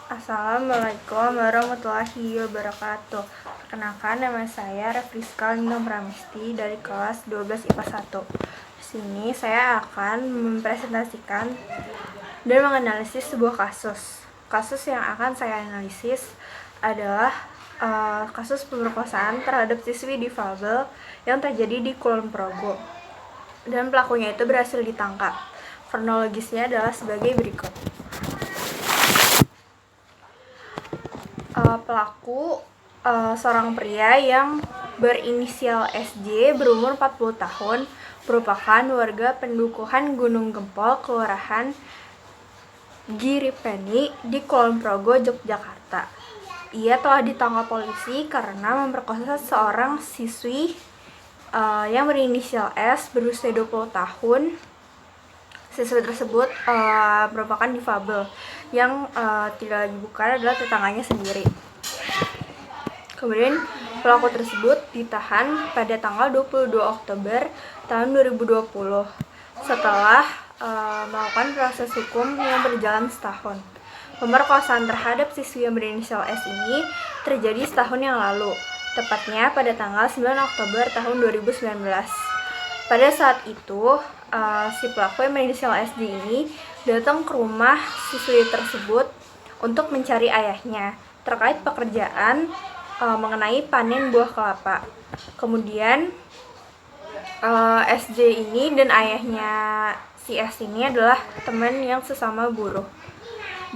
Assalamualaikum warahmatullahi wabarakatuh. Perkenalkan, nama saya Refriska Lindung Pramisti dari kelas 12 IPA 1. Di sini saya akan mempresentasikan dan menganalisis sebuah kasus. Kasus yang akan saya analisis adalah kasus pemerkosaan terhadap siswi difabel yang terjadi di Kulon Progo. Dan pelakunya itu berhasil ditangkap. Kronologisnya adalah sebagai berikut. Pelaku seorang pria yang berinisial SJ berumur 40 tahun, merupakan warga Pendukuhan Gunung Gempol, Kelurahan Giripeni di Kulon Progo, Yogyakarta. Ia telah ditangkap polisi karena memperkosa seorang siswi yang berinisial S berusia 20 tahun. Siswi tersebut merupakan difabel yang tidak lagi bukan adalah tetangganya sendiri. Kemudian pelaku tersebut ditahan pada tanggal 22 Oktober tahun 2020 setelah melakukan proses hukum yang berjalan setahun. Pemerkosaan terhadap siswi yang berinisial S ini terjadi setahun yang lalu, tepatnya pada tanggal 9 Oktober tahun 2019. Pada saat itu, si pelaku yang berinisial SD ini datang ke rumah siswi tersebut untuk mencari ayahnya terkait pekerjaan mengenai panen buah kelapa. Kemudian SJ ini dan ayahnya si S ini adalah teman yang sesama buruh.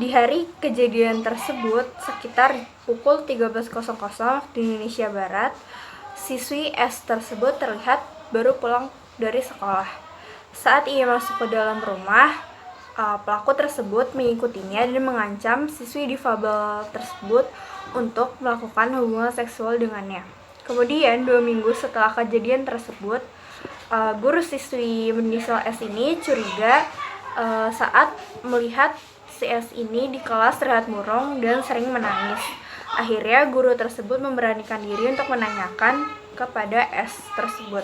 Di hari kejadian tersebut, sekitar pukul 13.00 waktu Indonesia Barat, siswi S tersebut terlihat baru pulang dari sekolah. Saat ia masuk ke dalam rumah, pelaku tersebut mengikutinya dan mengancam siswi difabel tersebut untuk melakukan hubungan seksual dengannya. Kemudian 2 minggu setelah kejadian tersebut, guru siswi berinisial S ini curiga saat melihat si S ini di kelas terlihat murung dan sering menangis. Akhirnya guru tersebut memberanikan diri untuk menanyakan kepada S tersebut.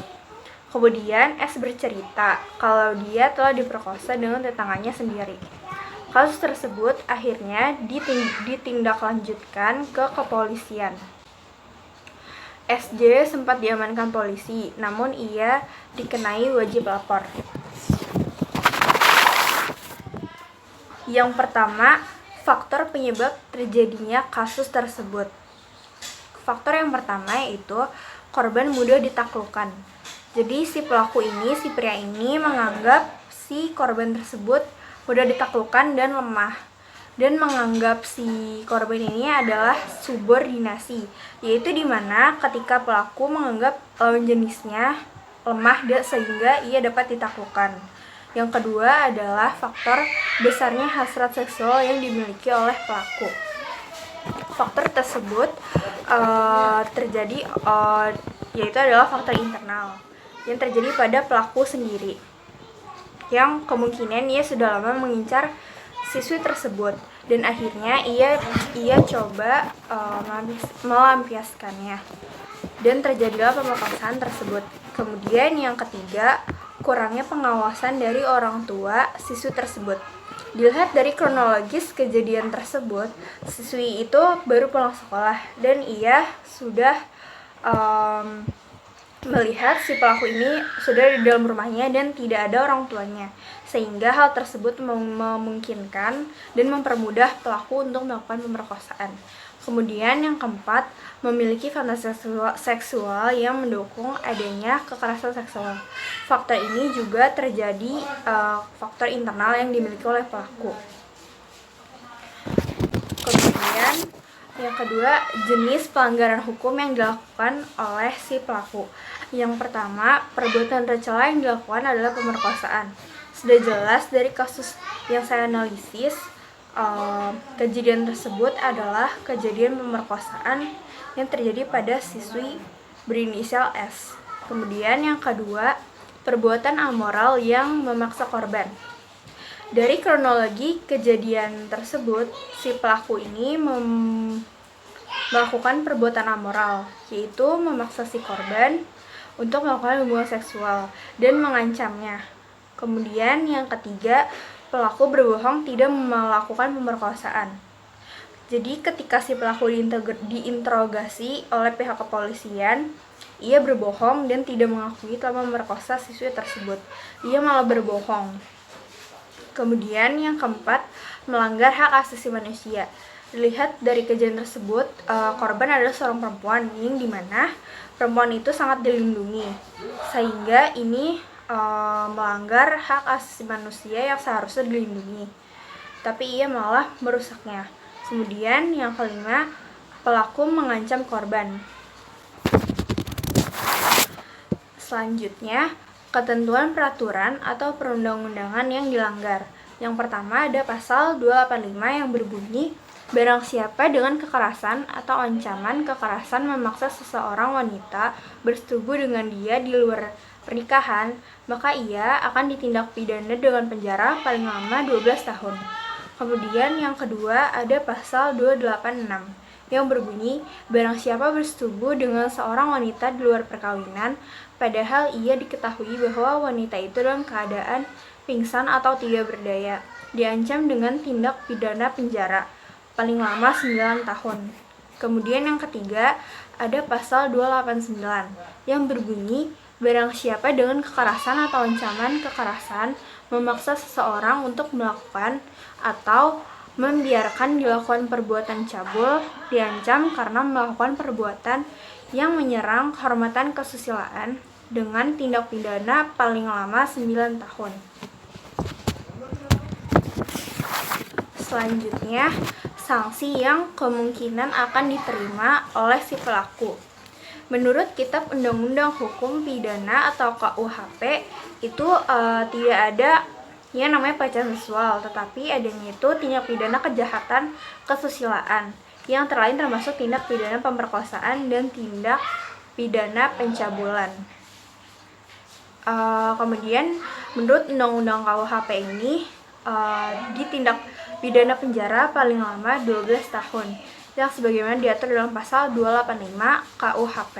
Kemudian S bercerita kalau dia telah diperkosa dengan tetangganya sendiri. Kasus tersebut akhirnya ditindaklanjutkan ke kepolisian. SJ sempat diamankan polisi, namun ia dikenai wajib lapor. Yang pertama, faktor penyebab terjadinya kasus tersebut. Faktor yang pertama yaitu korban mudah ditaklukkan. Jadi si pelaku ini, si pria ini menganggap si korban tersebut mudah ditaklukkan dan lemah, dan menganggap si korban ini adalah subordinasi, yaitu dimana ketika pelaku menganggap lawan jenisnya lemah sehingga ia dapat ditaklukkan. Yang kedua adalah faktor besarnya hasrat seksual yang dimiliki oleh pelaku. Faktor tersebut terjadi yaitu adalah faktor internal yang terjadi pada pelaku sendiri, yang kemungkinan ia sudah lama mengincar siswi tersebut dan akhirnya ia coba melampiaskannya dan terjadilah pemerkosaan tersebut. Kemudian yang ketiga, kurangnya pengawasan dari orang tua siswi tersebut. Dilihat dari kronologis kejadian tersebut, siswi itu baru pulang sekolah dan ia sudah melihat si pelaku ini sudah di dalam rumahnya dan tidak ada orang tuanya, sehingga hal tersebut memungkinkan dan mempermudah pelaku untuk melakukan pemerkosaan. Kemudian yang keempat, memiliki fantasi seksual yang mendukung adanya kekerasan seksual. Faktor ini juga terjadi faktor internal yang dimiliki oleh pelaku. Kemudian yang kedua, jenis pelanggaran hukum yang dilakukan oleh si pelaku. Yang pertama, perbuatan tercela yang dilakukan adalah pemerkosaan. Sudah jelas dari kasus yang saya analisis, kejadian tersebut adalah kejadian pemerkosaan yang terjadi pada siswi berinisial S. Kemudian yang kedua, perbuatan amoral yang memaksa korban. Dari kronologi kejadian tersebut, si pelaku ini melakukan perbuatan amoral, yaitu memaksa si korban untuk melakukan hubungan seksual dan mengancamnya. Kemudian yang ketiga, pelaku berbohong tidak melakukan pemerkosaan. Jadi ketika si pelaku diinterogasi oleh pihak kepolisian, ia berbohong dan tidak mengakui telah memerkosa siswi tersebut. Ia malah berbohong. Kemudian yang keempat, melanggar hak asasi manusia. Dilihat dari kejadian tersebut, korban adalah seorang perempuan yang dimana perempuan itu sangat dilindungi, sehingga ini melanggar hak asasi manusia yang seharusnya dilindungi, tapi ia malah merusaknya. Kemudian yang kelima, pelaku mengancam korban. Selanjutnya, ketentuan peraturan atau perundang-undangan yang dilanggar. Yang pertama ada pasal 285 yang berbunyi, barang siapa dengan kekerasan atau ancaman kekerasan memaksa seseorang wanita bersetubuh dengan dia di luar pernikahan, maka ia akan ditindak pidana dengan penjara paling lama 12 tahun. Kemudian yang kedua ada pasal 286 yang berbunyi, barang siapa bersetubuh dengan seorang wanita di luar perkawinan, padahal ia diketahui bahwa wanita itu dalam keadaan pingsan atau tidak berdaya, diancam dengan tindak pidana penjara paling lama 9 tahun. Kemudian yang ketiga ada pasal 289 yang berbunyi, barang siapa dengan kekerasan atau ancaman kekerasan memaksa seseorang untuk melakukan atau membiarkan dilakukan perbuatan cabul, diancam karena melakukan perbuatan yang menyerang kehormatan kesusilaan dengan tindak pidana paling lama 9 tahun. Selanjutnya, sanksi yang kemungkinan akan diterima oleh si pelaku. Menurut Kitab Undang-Undang Hukum Pidana atau KUHP itu tidak ada yang namanya pelecehan seksual, tetapi adanya itu tindak pidana kejahatan kesusilaan yang terlain termasuk tindak pidana pemerkosaan dan tindak pidana pencabulan. Kemudian menurut Undang-Undang KUHP ini ditindak pidana penjara paling lama 12 tahun yang sebagaimana diatur dalam pasal 285 KUHP.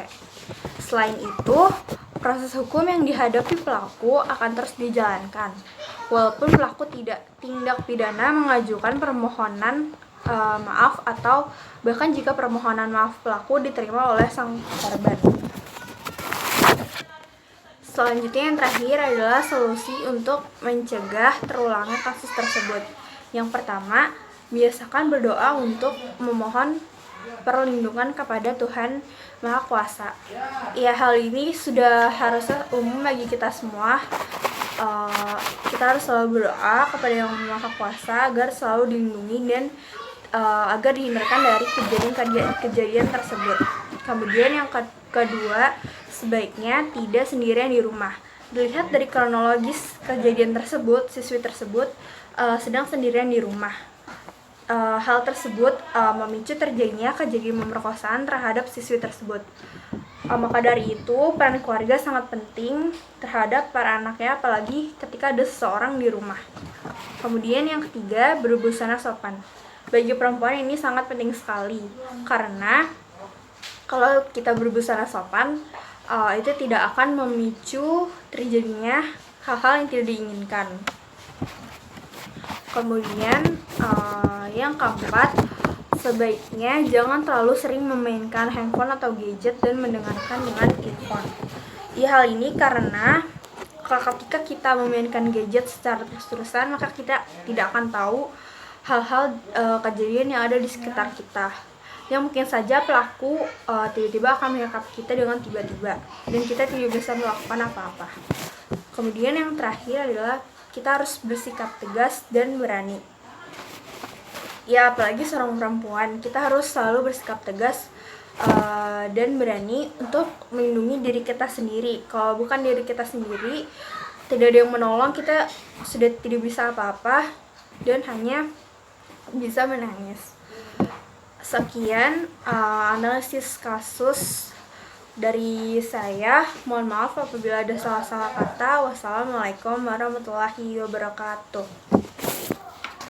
Selain itu, proses hukum yang dihadapi pelaku akan terus dijalankan, walaupun pelaku tidak tindak pidana mengajukan permohonan maaf atau bahkan jika permohonan maaf pelaku diterima oleh sang korban. Selanjutnya yang terakhir adalah solusi untuk mencegah terulangnya kasus tersebut. Yang pertama, biasakan berdoa untuk memohon perlindungan kepada Tuhan Maha Kuasa. Ya, hal ini sudah harusnya umum bagi kita semua. Kita harus selalu berdoa kepada Yang Maha Kuasa agar selalu dilindungi dan agar dihindarkan dari kejadian tersebut. Kemudian yang kedua, sebaiknya tidak sendirian di rumah. Dilihat dari kronologis kejadian tersebut, siswi tersebut sedang sendirian di rumah. Hal tersebut memicu terjadinya kejadian pemerkosaan terhadap siswi tersebut. Maka dari itu, peran keluarga sangat penting terhadap para anaknya, apalagi ketika ada seseorang di rumah. Kemudian yang ketiga, berbusana sopan. Bagi perempuan ini sangat penting sekali, karena kalau kita berbusana sopan, itu tidak akan memicu terjadinya hal-hal yang tidak diinginkan. Kemudian yang keempat, sebaiknya jangan terlalu sering memainkan handphone atau gadget dan mendengarkan dengan earphone. Hal ini karena ketika kita memainkan gadget secara terus-terusan, maka kita tidak akan tahu hal-hal kejadian yang ada di sekitar kita, yang mungkin saja pelaku tiba-tiba akan menyekap kita dengan tiba-tiba dan kita tidak bisa melakukan apa-apa. Kemudian yang terakhir adalah kita harus bersikap tegas dan berani. Ya, apalagi seorang perempuan, kita harus selalu bersikap tegas dan berani untuk melindungi diri kita sendiri. Kalau bukan diri kita sendiri, tidak ada yang menolong, kita sudah tidak bisa apa-apa dan hanya bisa menangis. Sekian analisis kasus dari saya. Mohon maaf apabila ada salah-salah kata. Wassalamualaikum warahmatullahi wabarakatuh.